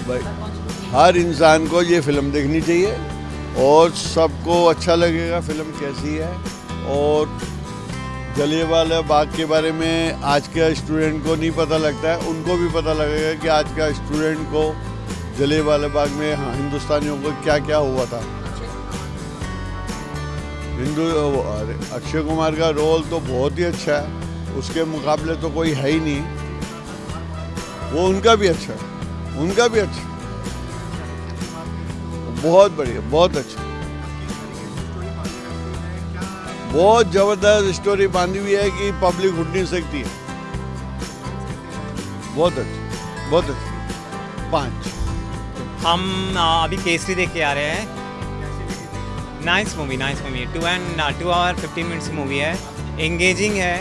भाई हर इंसान को ये फिल्म देखनी चाहिए और सबको अच्छा लगेगा फिल्म कैसी है। और जलियांवाला बाग के बारे में आज के स्टूडेंट को नहीं पता लगता है, उनको भी पता लगेगा कि आज का स्टूडेंट को जलियांवाला बाग में हिंदुस्तानियों को क्या क्या हुआ था। अक्षय कुमार का रोल तो बहुत ही अच्छा है, उसके मुकाबले तो कोई है ही नहीं। वो उनका भी अच्छा है, उनका भी अच्छा, बहुत बढ़िया, बहुत अच्छा, बहुत जबरदस्त स्टोरी बांधी हुई है कि पब्लिक उठ नहीं सकती है। बहुत अच्छा, बहुत अच्छा। 5 हम अभी केसरी देख के आ रहे हैं। नाइस मूवी 2 आवर 15 मिनट्स की मूवी है। एंगेजिंग है,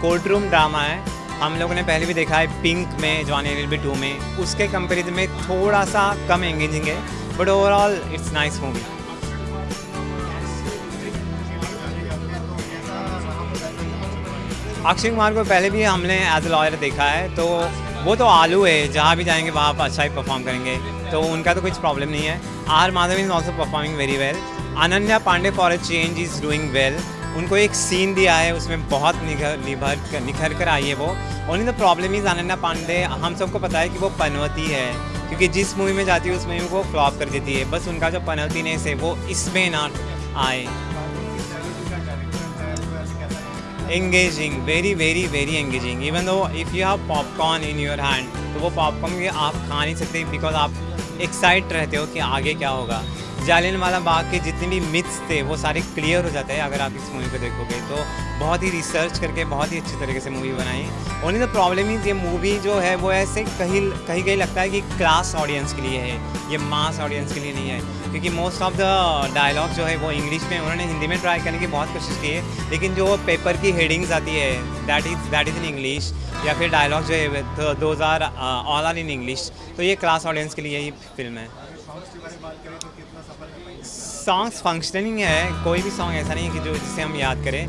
कोर्ट रूम ड्रामा है। हम लोगों ने पहले भी देखा है पिंक में, जॉनी एलएलबी 2 में, उसके कंपैरिजन में थोड़ा सा कम एंगेजिंग है, but overall it's nice movie. Akshay Kumar को पहले भी हमने एज ए लॉयर देखा है, तो वो तो आलू है, जहाँ भी जाएंगे वहाँ पर अच्छा ही परफॉर्म करेंगे, तो उनका तो कुछ प्रॉब्लम नहीं है। R Madhavan is also performing very well. Ananya Pandey for a change is doing well. उनको एक सीन दिया है, उसमें बहुत निखर कर आई है वो। Only the problem is Ananya Pandey, हम सबको पता है कि वो पनवती है, क्योंकि जिस मूवी में जाती है उस मूवी को फ्लॉप कर देती है। बस उनका जो पनवतीनेस है वो इसमें ना आए। Engaging, very very very engaging. Even though if you have popcorn in your hand, तो वो पॉपकॉर्न आप खा नहीं सकते बिकॉज आप एक्साइट रहते हो कि आगे क्या होगा। जालियांवाला बाग के जितने भी मिथ्स थे वो सारे क्लियर हो जाते हैं अगर आप इस मूवी को देखोगे। तो बहुत ही रिसर्च करके बहुत ही अच्छी तरीके से मूवी बनाई। ओनली द प्रॉब्लम इज़ ये मूवी जो है वो ऐसे कहीं लगता है कि क्लास ऑडियंस के लिए है, ये मास ऑडियंस के लिए नहीं है, क्योंकि मोस्ट ऑफ द डायलॉग जो है वो इंग्लिश में, उन्होंने हिंदी में ट्राई करने की बहुत कोशिश की है, लेकिन जो पेपर की हेडिंग्स आती है दैट इज़ इन इंग्लिश, या फिर डायलॉग जो है those are all are in English. तो ये क्लास ऑडियंस के लिए ही फिल्म है। सॉन्ग्स फंक्शनिंग है, कोई भी सॉन्ग ऐसा नहीं है कि जो जिसे हम याद करें,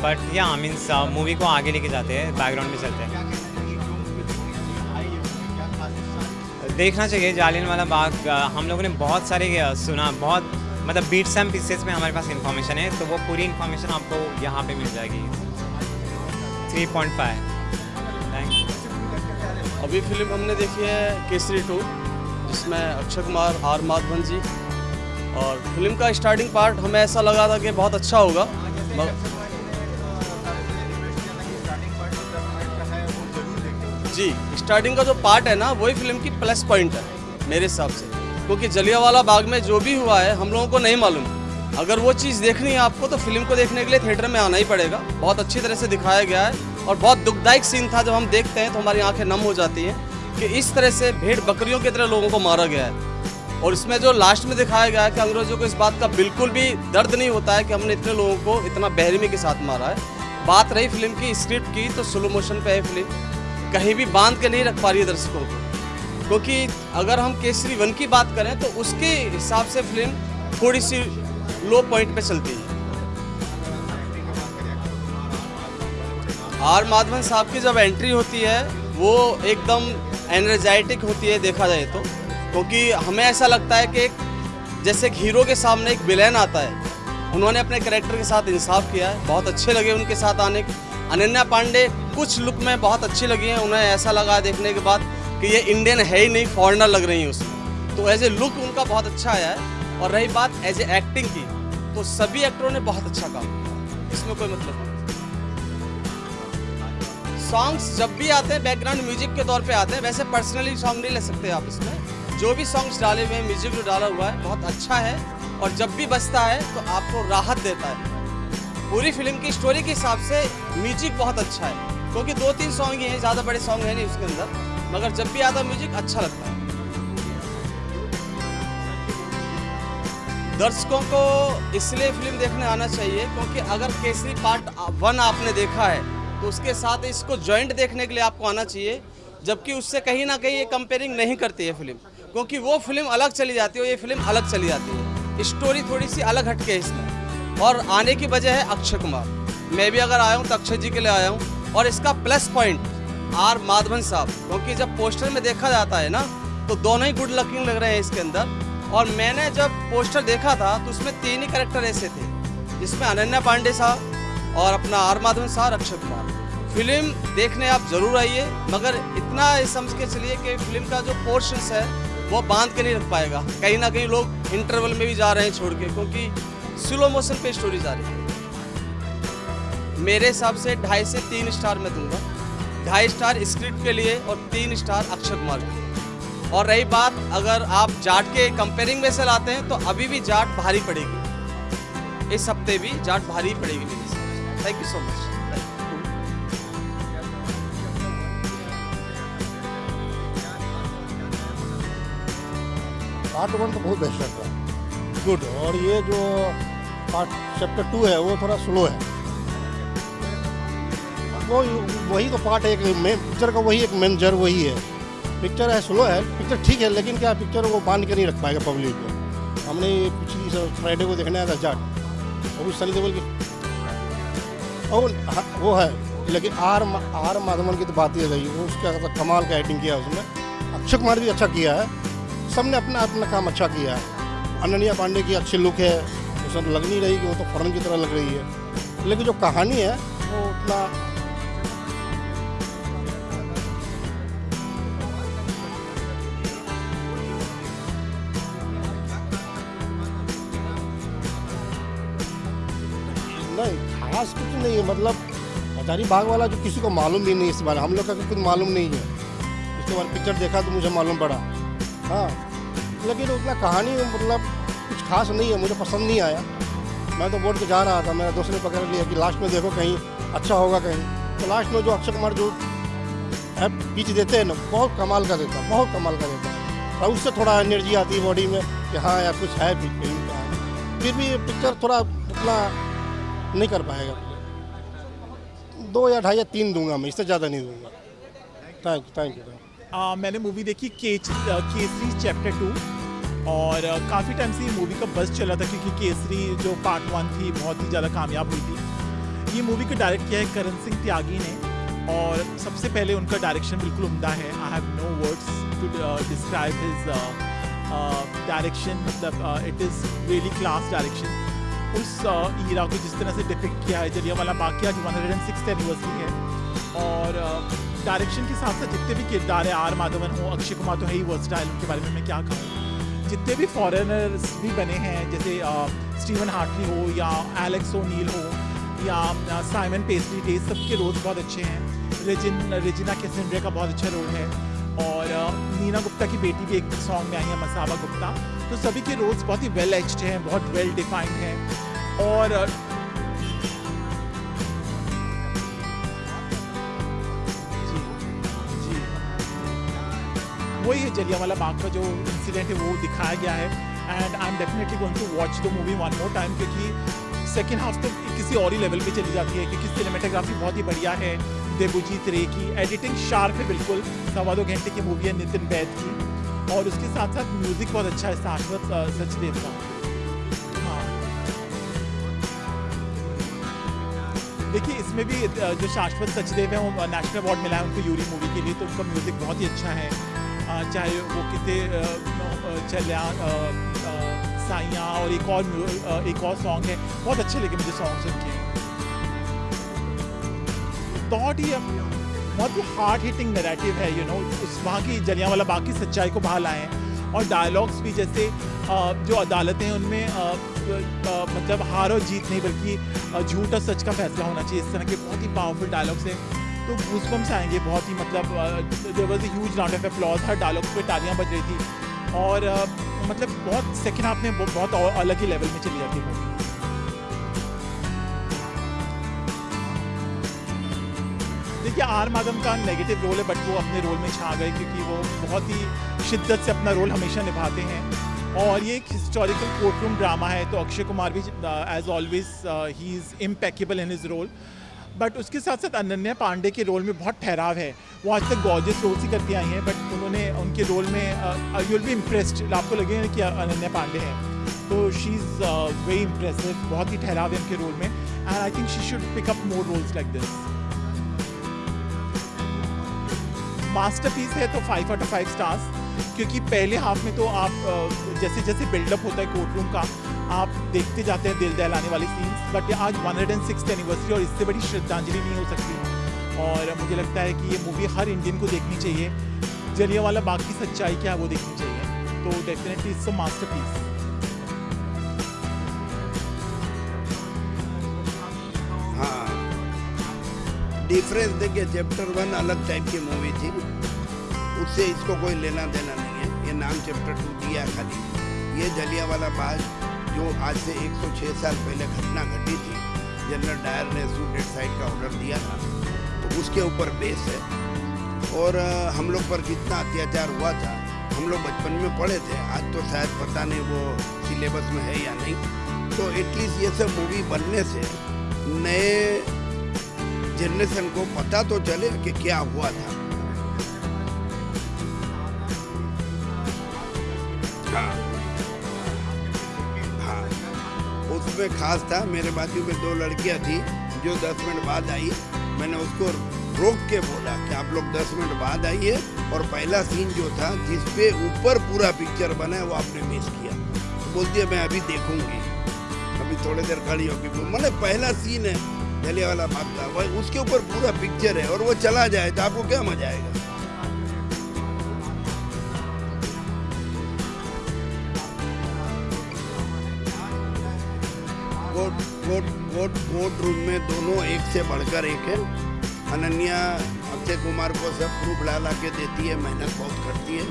बट या मीन्स मूवी को आगे लेके जाते हैं, बैकग्राउंड में चलते हैं। देखना चाहिए जालियांवाला बाग। हम लोगों ने बहुत सारे सुना, बहुत मतलब बीट्स एंड पीसेस में हमारे पास इन्फॉर्मेशन है, तो वो पूरी इन्फॉर्मेशन आपको यहाँ पे मिल जाएगी। 3.5। Thank you. अभी फिल्म हमने देखी है केसरी 2, जिसमें अक्षय कुमार, आर माधवन जी, और फिल्म का स्टार्टिंग पार्ट हमें ऐसा लगा था कि बहुत अच्छा होगा। जी, स्टार्टिंग का जो पार्ट है ना, वही फिल्म की प्लस पॉइंट है मेरे हिसाब से, क्योंकि जलियांवाला बाग में जो भी हुआ है हम लोगों को नहीं मालूम। अगर वो चीज़ देखनी है आपको तो फिल्म को देखने के लिए थिएटर में आना ही पड़ेगा। बहुत अच्छी तरह से दिखाया गया है और बहुत दुखदायक सीन था, जब हम देखते हैं तो हमारी आंखें नम हो जाती हैं कि इस तरह से भेड़ बकरियों की तरह लोगों को मारा गया है। और इसमें जो लास्ट में दिखाया गया है कि अंग्रेजों को इस बात का बिल्कुल भी दर्द नहीं होता है कि हमने इतने लोगों को इतना बेरहमी के साथ मारा है। बात रही फिल्म की स्क्रिप्ट की, तो स्लो मोशन पे है फिल्म, कहीं भी बांध के नहीं रख पा रही है दर्शकों को, क्योंकि अगर हम केसरी 1 की बात करें तो उसके हिसाब से फिल्म थोड़ी सी लो पॉइंट पे चलती है। आर माधवन साहब की जब एंट्री होती है वो एकदम एनर्जेटिक होती है देखा जाए तो, क्योंकि हमें ऐसा लगता है कि जैसे एक हीरो के सामने एक विलेन आता है। उन्होंने अपने कैरेक्टर के साथ इंसाफ किया है, बहुत अच्छे लगे उनके साथ आने के। अनन्या पांडे कुछ लुक में बहुत अच्छी लगी हैं, उन्हें ऐसा लगा देखने के बाद कि ये इंडियन है ही नहीं, फॉरेनर लग रही हैं उसमें, तो एज ए लुक उनका बहुत अच्छा आया है। और रही बात एज ए एक्टिंग की, तो सभी एक्टरों ने बहुत अच्छा काम किया, इसमें कोई मतलब नहीं। सॉन्ग्स जब भी आते हैं बैकग्राउंड म्यूजिक के तौर पे आते हैं, वैसे पर्सनली सॉन्ग नहीं ले सकते आप इसमें। जो भी सॉन्ग्स डाले हुए हैं, म्यूजिक जो डाला हुआ है बहुत अच्छा है, और जब भी बजता है तो आपको राहत देता है। पूरी फिल्म की स्टोरी के हिसाब से म्यूजिक बहुत अच्छा है, क्योंकि 2-3 सॉन्ग ही हैं, ज़्यादा बड़े सॉन्ग हैं नहीं उसके अंदर, मगर जब भी आता म्यूजिक अच्छा लगता है। दर्शकों को इसलिए फिल्म देखने आना चाहिए क्योंकि अगर केसरी पार्ट 1 आपने देखा है तो उसके साथ इसको जॉइंट देखने के लिए आपको आना चाहिए, जबकि उससे कहीं ना कहीं ये कंपेयरिंग नहीं करती है फिल्म, क्योंकि वो फिल्म अलग चली जाती है और ये फिल्म अलग चली जाती है। स्टोरी थोड़ी सी अलग हटके है इसमें, और आने की वजह है अक्षय कुमार। मैं भी अगर आया हूँ तो अक्षय जी के लिए आया हूँ, और इसका प्लस पॉइंट आर माधवन साहब, क्योंकि जब पोस्टर में देखा जाता है ना तो दोनों ही गुड लकिंग लग रहे हैं इसके अंदर। और मैंने जब पोस्टर देखा था तो उसमें 3 ही कैरेक्टर ऐसे थे, जिसमें अनन्या पांडे साहब और अपना आर माधवन साहब, अक्षय कुमार। फिल्म देखने आप ज़रूर आइए, मगर इतना समझ के चलिए कि फिल्म का जो पोर्शंस है वो बांध के नहीं रख पाएगा। कहीं ना कहीं लोग इंटरवल में भी जा रहे हैं छोड़ के, क्योंकि स्लो मोशन पे स्टोरी जा रही है। मेरे हिसाब से 2.5 से 3 स्टार मैं दूंगा। 2.5 स्टार स्क्रिप्ट के लिए और 3 स्टार अक्षय कुमार के लिए। और रही बात अगर आप जाट के कंपेयरिंग में से लाते हैं तो अभी भी जाट भारी पड़ेगी, इस हफ्ते भी जाट भारी पड़ेगी मेरे हिसाब से। Thank you so much. Part 1 तो बहुत बेस्ट था, गुड। और ये जो पार्ट चैप्टर 2 है वो थोड़ा स्लो है। वो वही तो पार्ट है, मेन पिक्चर का वही एक मेन जर वही है। पिक्चर है स्लो है, पिक्चर ठीक है, लेकिन क्या पिक्चर वो बांध के नहीं रख पाएगा पब्लिक को। हमने पिछली फ्राइडे को देखने आया था जाट, वो भी सनी देओल की और वो है, लेकिन आर माधवन की तो बात ही है, वो उसका कमाल का एक्टिंग किया उसने। अक्षय कुमार भी अच्छा किया है, सबने अपना अपना काम अच्छा किया है। अनन्या पांडे की अच्छी लुक है, उसमें लग नहीं रही कि वो तो फॉरेन की तरह लग रही है, लेकिन जो कहानी है वो उतना नहीं खास कुछ नहीं है। मतलब हजारीबाग वाला जो किसी को मालूम भी नहीं इस बारे, हम लोग का कुछ मालूम नहीं है। इसके बाद पिक्चर देखा तो मुझे मालूम पड़ा, हाँ, लेकिन उतना कहानी मतलब कुछ खास नहीं है, मुझे पसंद नहीं आया। मैं तो बोर्ड पे जा रहा था, मेरा दोस्त ने पकड़ लिया कि लास्ट में देखो कहीं अच्छा होगा कहीं, तो लास्ट में जो अक्षय कुमार जो पीच देते हैं ना, बहुत कमाल का देता, बहुत कमाल का देता है। और उससे थोड़ा एनर्जी आती है बॉडी में कि हाँ यार कुछ है फिल्म का। फिर भी पिक्चर थोड़ा उतना नहीं कर पाएगा। 2 या 2.5 या 3 दूंगा मैं, इससे ज़्यादा नहीं दूंगा। Thank you. मैंने मूवी देखी केसरी चैप्टर 2 और काफ़ी टाइम से ये मूवी का बज़ चला था, क्योंकि केसरी जो पार्ट 1 थी बहुत ही ज़्यादा कामयाब हुई थी। ये मूवी को डायरेक्ट किया है करण सिंह त्यागी ने, और सबसे पहले उनका डायरेक्शन बिल्कुल उम्दा है। I have no words to describe his direction, मतलब it is really class direction. उस ईरा को जिस तरह से डिपिक्ट किया है, जलियांवाला बाग की आज 106th एनिवर्सरी है, और डायरेक्शन के साथ साथ जितने भी किरदार है, आर माधवन हो, अक्षय कुमार तो है ही वर्सटाइल, उनके बारे में मैं क्या कहूँ। जितने भी फॉरेनर्स भी बने हैं, जैसे स्टीवन हार्टली हो या एलेक्स ओनील हो या साइमन पेस्ट्री डे, सबके रोल्स बहुत अच्छे हैं। रेजिना कैसेंड्रा का बहुत अच्छा रोल है, और नीना गुप्ता की बेटी भी एक सॉन्ग में आई है, मसाबा गुप्ता। तो सभी के रोल्स बहुत ही वेल एज्ड हैं, बहुत वेल डिफाइंड हैं। और जी वही है, जलियांवाला बाग का जो इंसिडेंट है वो दिखाया गया है। And I am definitely going to watch the movie one more time, क्योंकि सेकेंड हाफ तो किसी और ही लेवल पे चली जाती है, क्योंकि सिनेमेटोग्राफी बहुत ही बढ़िया है देवजीत रे की, एडिटिंग शार्प है बिल्कुल। 2.25 घंटे की मूवी है नितिन वैद की, और उसके साथ साथ म्यूजिक बहुत अच्छा है शाश्वत सचदेव का। हाँ, देखिए इसमें भी जो शाश्वत सचदेव है वो नेशनल अवार्ड मिला है उनको यूरी मूवी के लिए, तो उनका म्यूजिक बहुत ही अच्छा है। चाहे वो कितने चलिया साइयाँ और एक और सॉन्ग है, बहुत अच्छे लगे मुझे सॉन्ग सुन के। बहुत ही हार्ड हिटिंग नैरेटिव है, यू नो, उस वहाँ की जलियांवाला बाग की सच्चाई को बाहर लाए हैं। और डायलॉग्स भी, जैसे जो अदालतें हैं उनमें मतलब हार और जीत नहीं बल्कि झूठ और सच का फैसला होना चाहिए, इस तरह के बहुत ही पावरफुल डायलॉग्स हैं। तो गूज़बम्स आएंगे बहुत ही, मतलब there was a huge round of applause, हर डायलॉग्स पे तालियां बज रही थी, और मतलब बहुत सेकेंड हाफ में बहुत अलग ही लेवल में चली जाती है मूवी। देखिए आर माधवन का नेगेटिव रोल है, बट वो अपने रोल में छा गए, क्योंकि वो बहुत ही शिद्दत से अपना रोल हमेशा निभाते हैं। और ये एक हिस्टोरिकल कोर्ट रूम ड्रामा है, तो अक्षय कुमार भी एज ऑलवेज ही is impeccable in his role. But उसके साथ साथ अनन्या पांडे के रोल में बहुत ठहराव है। वो आज तक गॉर्जियस रोल्स ही करती आई हैं, बट उन्होंने उनके रोल में यू विल बी इम्प्रेस्ड, आपको लगेगा कि अनन्या पांडे हैं, तो शी इज़ वेरी इम्प्रेसिव, बहुत ही ठहराव है उनके रोल में। And I think she should pick up more roles like this. Masterpiece है तो 5 out of 5 स्टार्स। क्योंकि पहले हाफ में तो आप जैसे जैसे बिल्डअप होता है कोर्ट रूम का, आप देखते जाते हैं दिल दहलाने वाली सीन्स, बट आज 106th एनिवर्सरी और इससे बड़ी श्रद्धांजलि नहीं हो सकती। और मुझे लगता है कि ये मूवी हर इंडियन को देखनी चाहिए। जलियांवाला बाग की सच्चाई क्या है वो देखनी चाहिए। तो डेफिनेटली इट्स अ मास्टरपीस। हाँ, डिफरेंस देखिए, चैप्टर 1 अलग टाइप की मूवी थी, उससे इसको कोई लेना देना नहीं है। ये नाम चैप्टर 2 दिया खाली। ये जलियांवाला बाग जो आज से 106 साल पहले घटना घटी थी, जनरल डायर ने सुसाइड का ऑर्डर दिया था, तो उसके ऊपर बेस है। और हम लोग पर कितना अत्याचार हुआ था हम लोग बचपन में पढ़े थे, आज तो शायद पता नहीं वो सिलेबस में है या नहीं। तो एटलीस्ट ये सब मूवी बनने से नए जनरेशन को पता तो चले कि क्या हुआ था। हाँ हाँ, उसमें खास था, मेरे बाजू में 2 लड़कियां थी जो 10 मिनट बाद आई। मैंने उसको रोक के बोला कि आप लोग 10 मिनट बाद आइए, और पहला सीन जो था जिस पे ऊपर पूरा पिक्चर बना है वो आपने मिस किया। तो बोलती है मैं अभी देखूंगी, अभी थोड़ी देर खड़ी होगी। मैंने पहला सीन है जलियांवाला बाग का, वह उसके ऊपर पूरा पिक्चर है, और वो चला जाए तो आपको क्या मजा आएगा। कोर्ट रूम में दोनों एक से बढ़कर एक है। अनन्या अक्षय कुमार को सब प्रूफ ला के देती है, मेहनत बहुत करती है।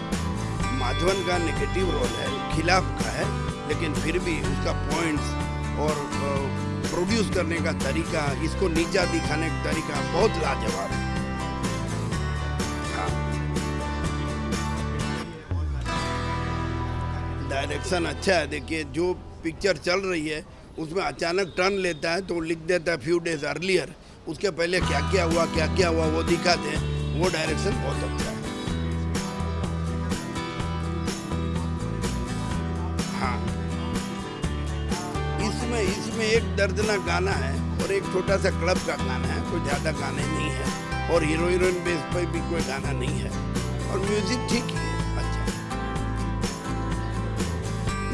माधवन का नेगेटिव रोल है, खिलाफ का है, लेकिन फिर भी उसका पॉइंट्स और प्रोड्यूस करने का तरीका, इसको नीचा दिखाने का तरीका बहुत लाजवाब है। हाँ, डायरेक्शन अच्छा है। देखिए, जो पिक्चर चल रही है उसमें अचानक टर्न लेता है तो लिख देता है फ्यू डेज अर्लियर, उसके पहले क्या क्या हुआ वो दिखाते हैं। वो डायरेक्शन बहुत अच्छा है। हाँ, इसमें एक दर्दनाक गाना है और एक छोटा सा क्लब का गाना है, कोई ज़्यादा गाने नहीं है, और हीरो हीरोइन बेस पर भी कोई गाना नहीं है, और म्यूजिक ठीक ही है, अच्छा।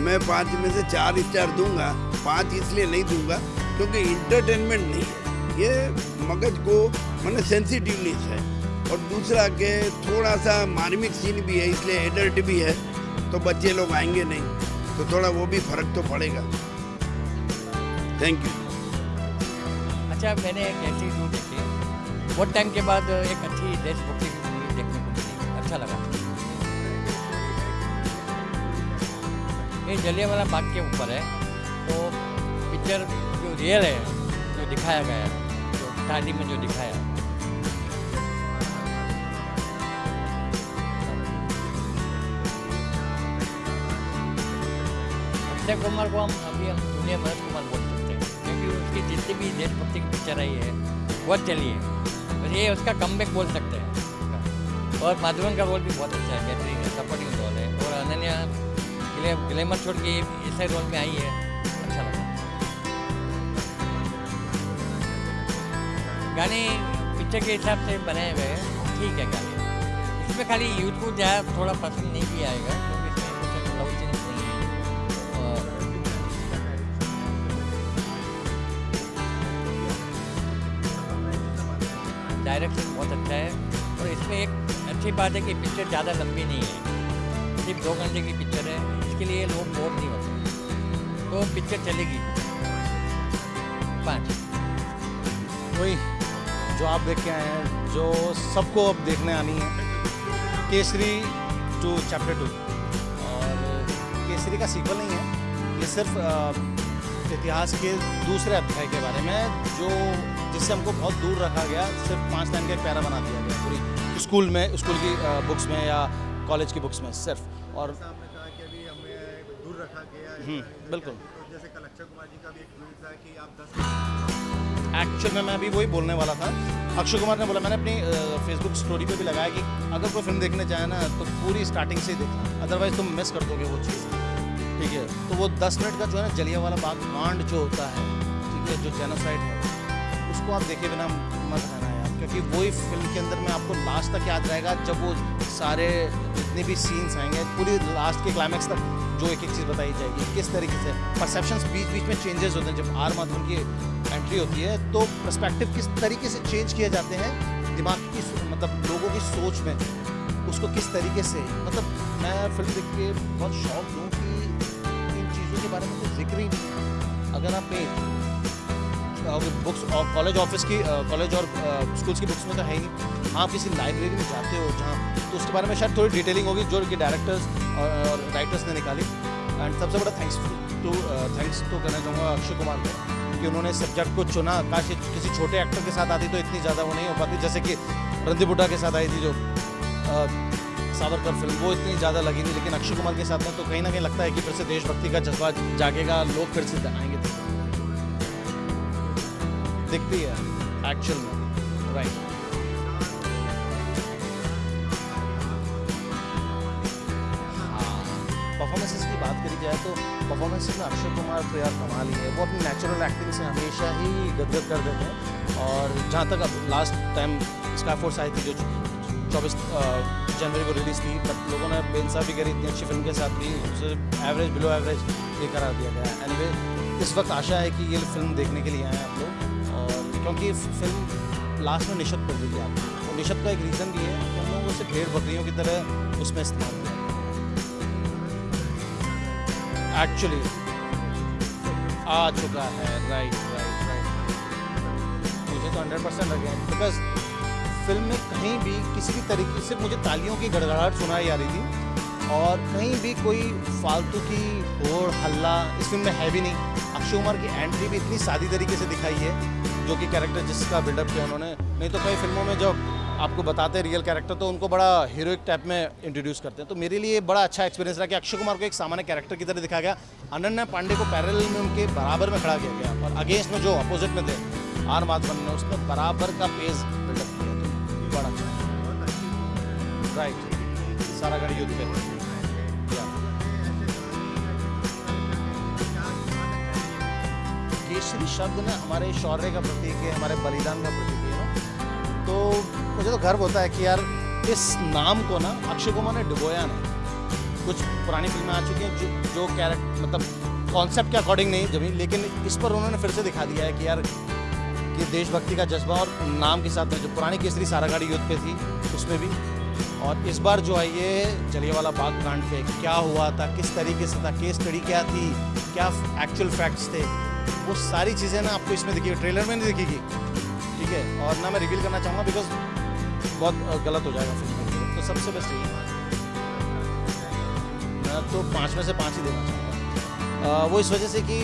मैं 5 में से 4 स्टार दूंगा। 5 इसलिए नहीं दूंगा क्योंकि इंटरटेनमेंट नहीं है, ये मगज को मैंने सेंसिटिवनेस है, और दूसरा के थोड़ा सा मार्मिक सीन भी है, इसलिए एडल्ट भी है, तो बच्चे लोग आएंगे नहीं, तो थोड़ा वो भी फर्क तो पड़ेगा। Thank you. अच्छा, मैंने एक ऐसी शो देखी, बहुत टाइम के बाद एक अच्छी देशभक्ति की मूवी देखने को मिली, अच्छा लगा। ये जलियांवाला बाग के ऊपर है, तो पिक्चर जो रियल है, जो दिखाया गया है, जो स्टार्टिंग में जो दिखाया, अक्षय कुमार को हम दुनिया मदद कुमार बोल सकते हैं, क्योंकि उसकी जितनी भी देशभक्ति की पिक्चर आई है बहुत चली है, तो ये उसका कमबैक बोल सकते हैं। और माधवन का रोल भी बहुत अच्छा है, बेहतरीन है, सपोर्टिंग रोल है, और अनन्या ग्लैमर छोड़ के ऐसे रोल में आई है, अच्छा लगा। गाने पिक्चर के हिसाब से बनाए हुए हैं, ठीक है गाने। इसमें खाली यूथ को ज़्यादा थोड़ा पसंद नहीं भी आएगा, क्योंकि इसमें कुछ लव सीन्स नहीं है, और डायरेक्शन बहुत अच्छा है। और इसमें एक अच्छी बात है कि पिक्चर ज़्यादा लंबी नहीं है, सिर्फ 2 घंटे की पिक्चर है, इसके लिए लोग बोर नहीं होते, तो पिक्चर चलेगी। 5 वही जो आप देख के आए हैं, जो सबको अब देखने आनी है, केसरी 2 चैप्टर 2। और केसरी का सीक्वल नहीं है, ये सिर्फ इतिहास के दूसरे अध्याय के बारे में, जो जिससे हमको बहुत दूर रखा गया, सिर्फ 5 लाइन का एक पैरा बना दिया गया पूरी स्कूल की बुक्स में या कॉलेज की बुक्स में सिर्फ। और आपने कहा कि अभी हमें दूर रखा गया, बिल्कुल। तो जैसे कल अक्षय कुमार जी का भी एक ट्वीट था कि आप 10 एक्चुअल में मैं अभी वही बोलने वाला था। अक्षय कुमार ने बोला, मैंने अपनी फेसबुक स्टोरी पे भी लगाया कि अगर कोई फिल्म देखने चाहे ना तो पूरी स्टार्टिंग से ही देखना, अदरवाइज तुम मिस कर दोगे वो चीज़, ठीक है। तो वो 10 मिनट का जो है ना जलियांवाला बाग कांड जो होता है, ठीक है, जो जेनोसाइड है, उसको आप देखे बिना मत रहना यार, क्योंकि वही फिल्म के अंदर में आपको लास्ट तक याद रहेगा, जब वो सारे जितने भी सीन्स आएंगे पूरी लास्ट के क्लाइमैक्स तक जो एक एक चीज़ बताई जाएगी, किस तरीके से परसेप्शंस बीच बीच में चेंजेस होते हैं। जब आर माधवन की एंट्री होती है तो पर्सपेक्टिव किस तरीके से चेंज किए जाते हैं दिमाग की, मतलब लोगों की सोच में, उसको किस तरीके से, मतलब मैं फिल्म देख के बहुत शौक हूँ कि इन चीज़ों के बारे में कोई जिक्र ही नहीं। अगर आप बुक्स और कॉलेज ऑफिस की कॉलेज और स्कूल्स की बुक्स में तो है ही नहीं। आप किसी लाइब्रेरी में जाते हो जहाँ, तो उसके बारे में शायद थोड़ी डिटेलिंग होगी जो कि डायरेक्टर्स और राइटर्स ने निकाली। एंड सबसे बड़ा थैंक्स तो करना चाहूँगा अक्षय कुमार को कि उन्होंने सब्जेक्ट को चुना। काश ये किसी छोटे एक्टर के साथ आती तो इतनी ज़्यादा वो नहीं हो पाती, जैसे कि रणदीप हुड्डा के साथ आई थी जो सावरकर फिल्म, वो इतनी ज़्यादा लगी नहीं। लेकिन अक्षय कुमार के साथ में तो कहीं ना कहीं लगता है कि फिर से देशभक्ति का जज्बा जागेगा, लोग फिर से आएंगे, दिखती है एक्चुअल में, राइट। परफॉर्मेंसेस की बात करी जाए तो परफॉर्मेंसेस में अक्षय कुमार तो यार कमाल ही है। वो अपनी नेचुरल एक्टिंग से हमेशा ही गदगद कर देते हैं। और जहाँ तक अब लास्ट टाइम स्काई फोर्स आई थी जो 24 जनवरी को रिलीज़ थी, बट लोगों ने बेइंसाफ़ी करी इतनी अच्छी फिल्म के साथ भी, उसे एवरेज बिलो एवरेज ये करार दिया गया। एनीवे इस वक्त आशा है कि ये फिल्म देखने के लिए आए हैं आप लोग, और क्योंकि फिल्म लास्ट में निशत कर दी गई आपको, और निशत का एक रीज़न भी है कि हम लोगों को उसे भेड़ बकरियों की तरह उसमें इस्तेमाल किया एक्चुअली आ चुका है। राइट। मुझे तो 100% लगे, बिकॉज फिल्म में कहीं भी किसी भी तरीके से मुझे तालियों की गड़गड़ाहट सुनाई आ रही थी, और कहीं भी कोई फालतू की होड़ हल्ला इस फिल्म में है भी नहीं। अक्षय कुमार की एंट्री भी इतनी सादी तरीके से दिखाई है, जो कि कैरेक्टर जिसका बिल्डअप किया उन्होंने, नहीं तो कई फिल्मों में जब आपको बताते हैं रियल कैरेक्टर तो उनको बड़ा हीरोइक टाइप में इंट्रोड्यूस करते हैं। तो मेरे लिए बड़ा अच्छा एक्सपीरियंस रहा कि अक्षय कुमार को एक सामान्य कैरेक्टर की तरह दिखाया गया। अनन्या पांडे को पैरेलल में उनके बराबर में खड़ा किया गया, और अगेंस्ट में जो अपोजिट में थे आर माधवन ने, उसमें बराबर का पेस बिल्डअप किया, तो बड़ा अच्छा। राइट, सारा गाड़ी युद्ध पे केसरी शब्द ना हमारे शौर्य का प्रतीक है, हमारे बलिदान का प्रतीक है ना। तो मुझे तो गर्व होता है कि यार इस नाम को ना अक्षय कुमार ने डुबोया नहीं। कुछ पुरानी फिल्में आ चुकी हैं जो कैरेक्टर मतलब कॉन्सेप्ट के अकॉर्डिंग नहीं जमी, लेकिन इस पर उन्होंने फिर से दिखा दिया है कि यार ये देशभक्ति का जज्बा, और नाम के साथ में जो पुरानी केसरी सारा गाड़ी युद्ध पे थी उसमें भी, और इस बार जो है ये जलियांवाला बाग कांड पे क्या हुआ था, किस तरीके से था, केस स्टडी क्या थी, क्या एक्चुअल फैक्ट्स थे, वो सारी चीज़ें ना आपको इसमें दिखेगी, ट्रेलर में नहीं दिखेगी, ठीक है। और ना मैं रिवील करना चाहूँगा बिकॉज बहुत गलत हो जाएगा फिल्म, तो सबसे बेस्ट यही मैं तो 5 में से 5 ही देना चाहूँगा। वो इस वजह से कि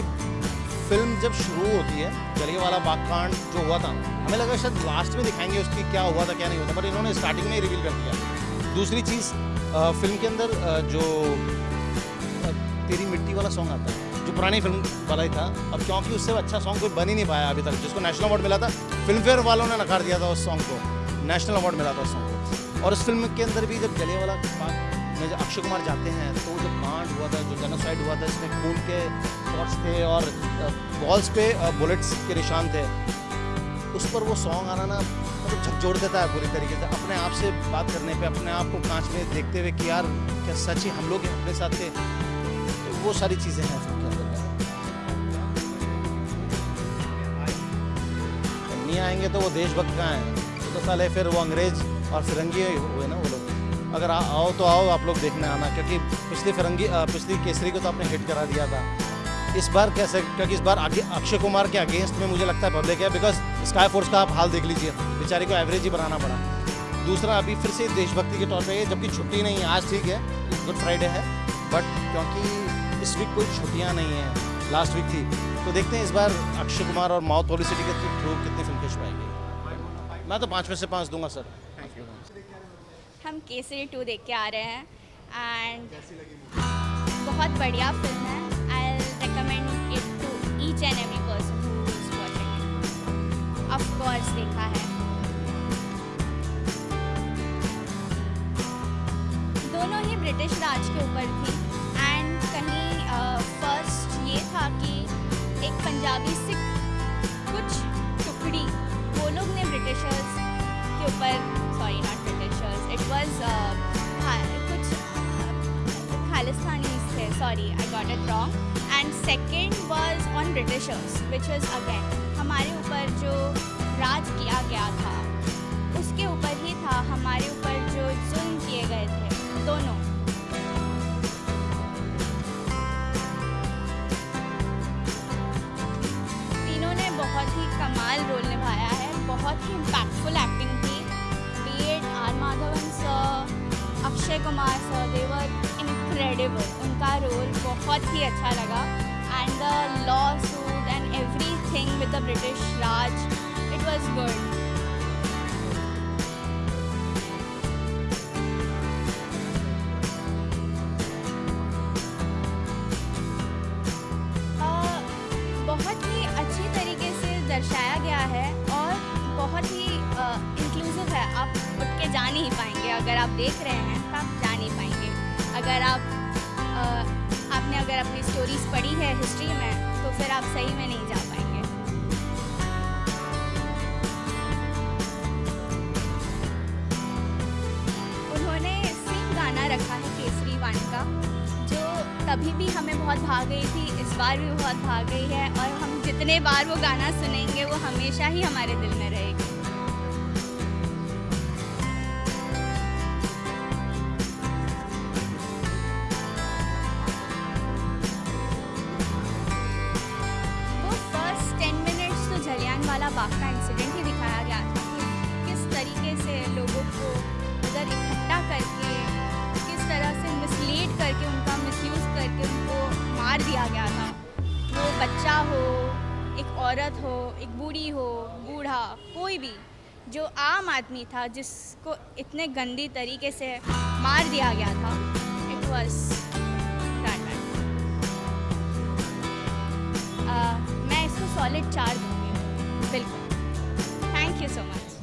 फिल्म जब शुरू होती है, जलियांवाला बाग कांड जो हुआ था, हमें लगा शायद लास्ट में दिखाएंगे उसकी क्या हुआ था क्या नहीं हुआ था, बट इन्होंने स्टार्टिंग में ही रिवील कर दिया। दूसरी चीज़, फिल्म के अंदर जो तेरी मिट्टी वाला सॉन्ग आता है जो पुरानी फिल्म वाला ही था, और क्योंकि उससे अच्छा सॉन्ग कोई बन ही नहीं पाया अभी तक, जिसको नेशनल अवार्ड मिला था, फिल्म फेयर वालों ने नकार दिया था उस सॉन्ग को, नेशनल अवार्ड मिला था उस सॉन्ग को। और उस फिल्म के अंदर भी जब जलियांवाला बाग में जब अक्षय कुमार जाते हैं तो जो कांड हुआ था, जो जेनोसाइड हुआ था, इसमें खून के स्पॉट्स थे और वॉल्स पे बुलेट्स के निशान थे, उस पर वो सॉन्ग आना ना मतलब झकझोर देता है पूरी तरीके से। अपने आप से बात करने पे, अपने आप को कांच में देखते हुए कि यार क्या सच ही हम लोग अपने साथ थे, तो वो सारी चीज़ें हैं फिल्म के अंदर। नहीं आएंगे तो वो देशभक्त कहाँ हैं, तो साले फिर वो अंग्रेज और फिरंगी हुए ना वो लोग। अगर आओ तो आओ आप लोग देखने आना, क्योंकि पिछली केसरी को तो आपने हिट करा दिया था। इस बार कैसे, क्योंकि इस बार आगे अक्षय कुमार के अगेंस्ट में मुझे लगता है पब्लिक है, बिकॉज स्काई फोर्स का आप हाल देख लीजिए, बेचारे को एवरेज ही बनाना पड़ा। दूसरा, अभी फिर से देशभक्ति के तौर पे, जबकि छुट्टी नहीं है आज, ठीक है गुड फ्राइडे है, बट क्योंकि इस वीक कोई छुट्टियाँ नहीं हैं, लास्ट वीक थी, तो देखते हैं इस बार अक्षय कुमार और माउथ पब्लिसिटी के थ्रू कितनी फिल्म खिंच पाएगी। मैं तो 5 में से 5 दूंगा सर। हम केसरी 2 देख के आ रहे हैं एंड बहुत बढ़िया फिल्म है। I recommend it to each and every person who is watching it. Of course देखा है। दोनों ही ब्रिटिश राज के ऊपर थी एंड कहीं फर्स्ट ये था कि एक पंजाबी सिख कुछ टुकड़ी, वो लोग ने ब्रिटिशर्स के ऊपर, sorry not Britishers, it was sorry, I got it wrong. And second was on Britishers, which was again हमारे ऊपर जो राज किया गया था उसके ऊपर ही था, हमारे ऊपर जो जुल्म किए गए थे दोनों। तीनों ने बहुत ही कमाल रोल निभाया है, बहुत ही इम्पैक्टफुल एक्टिंग थी। Be it R Madhavan sir, Akshay Kumar sir, they were incredible. उनका रोल बहुत ही अच्छा लगा and the lawsuit and everything with the British Raj, it was good. बहुत ही अच्छी तरीके से दर्शाया गया है और बहुत ही इंक्लूसिव है। आप उठ के जा नहीं पाएंगे, अगर आप देख रहे हैं तो आप जा नहीं पाएंगे। अगर आपने अगर अपनी स्टोरीज पढ़ी है हिस्ट्री में तो फिर आप सही में नहीं जा पाएंगे। उन्होंने सेम गाना रखा है केसरी 1 का, जो तभी भी हमें बहुत भाग गई थी, इस बार भी बहुत भाग गई है और हम जितने बार वो गाना सुनेंगे वो हमेशा ही हमारे दिल में रहेगी। वो फर्स्ट 10 मिनट्स तो जलियांवाला बाग का इंसिडेंट ही दिखाया गया था कि किस तरीके से लोगों को उधर इकट्ठा करके, किस तरह से मिसलीड करके, उनका मिसयूज़ करके उनको मार दिया गया था। वो बच्चा हो, एक औरत हो, एक बूढ़ी हो, बूढ़ा, कोई भी जो आम आदमी था जिसको इतने गंदी तरीके से मार दिया गया था, इट वॉज दैट बैड। मैं इसको सॉलिड 4 दूँगी, बिल्कुल। Thank you so much.